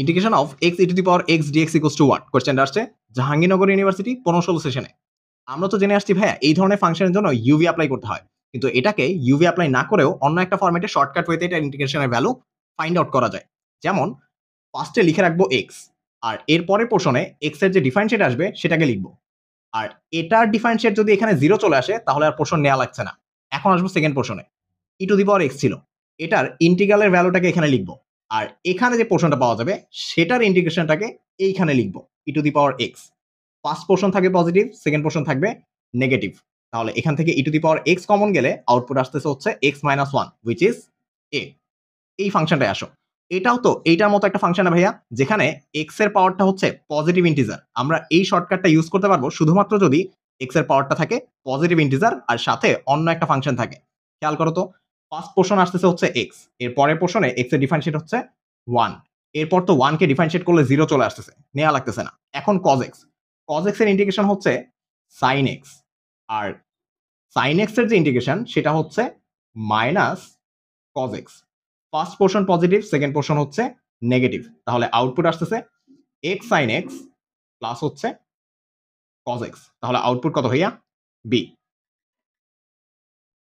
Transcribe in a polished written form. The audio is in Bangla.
Integration of x e to the power x dx equals to what? কোয়েশ্চেনটা আসছে জাহাঙ্গীরনগর ইউনিভার্সিটি 15-16 সেশনে। আমরা তো জেনে আসছি ভাইয়া এই ধরনের ফাংশনের জন্য ইউভি অ্যাপ্লাই করতে হয়। কিন্তু এটাকে ইউভি অ্যাপ্লাই না করেও অন্য একটা ফরম্যাটে শর্টকাট ওয়েতে এটা ইন্টিগ্রেশনের ভ্যালু ফাইন্ড আউট করা যায়। যেমন ফার্স্টে লিখে রাখবো এক্স, আর এর পরের পোর্শনে এক্স এর যে ডিফারেন্সিয়েট আসবে সেটাকে লিখবো। আর এটার ডিফারেন্সিয়েট যদি এখানে 0 চলে আসে তাহলে আর পোর্শন নেওয়া লাগছে না। এখন আসবো সেকেন্ড পোর্শনে। E to the power x ছিল। এটার ইন্টিগ্রালের ভ্যালুটাকে এখানে লিখবো। আর এখানে যে পোর্শনটা পাওয়া যাবে সেটার ইন্টিগ্রেশনটাকে এইখানে লিখবো e to the power x. First portion থাকবে পজিটিভ, সেকেন্ড পোর্শন থাকবে নেগেটিভ। তাহলে এখান থেকে e to the power x common গেলে আউটপুট আসতেছে হচ্ছে x minus one which is a. এই ফাংশনটায় আসো। এটাও তো এইটার মতো একটা ফাংশন না ভাইয়া, যেখানে এক্স এর পাওয়ারটা হচ্ছে পজিটিভ ইন্টিজার। আমরা এই শর্টকাটটা ইউজ করতে পারবো শুধুমাত্র যদি এক্স এর পাওয়ারটা থাকে পজিটিভ ইন্টিজার আর সাথে অন্য একটা ফাংশন থাকে। খেয়াল করো তো, ফার্স্ট পোর্শন আসতেছে হচ্ছে এক্স, এর পরের পোর্শনে এক্স এর ডিফারেন্সিয়েট হচ্ছে 1। এরপর তো 1 কে ডিফারেন্সিয়েট করলে 0 চলে আসতেছে, নেওয়া লাগতেছে না। এখন cos x, cos x এর ইন্টিগ্রেশন হচ্ছে sin x, আর sin x এর যে ইন্টিগ্রেশন সেটা হচ্ছে minus cos x। First portion positive, second portion হচ্ছে নেগেটিভ। তাহলে আউটপুট আসতেছে x sin x প্লাস হচ্ছে cos x। তাহলে আউটপুট কত ভাইয়া? বি।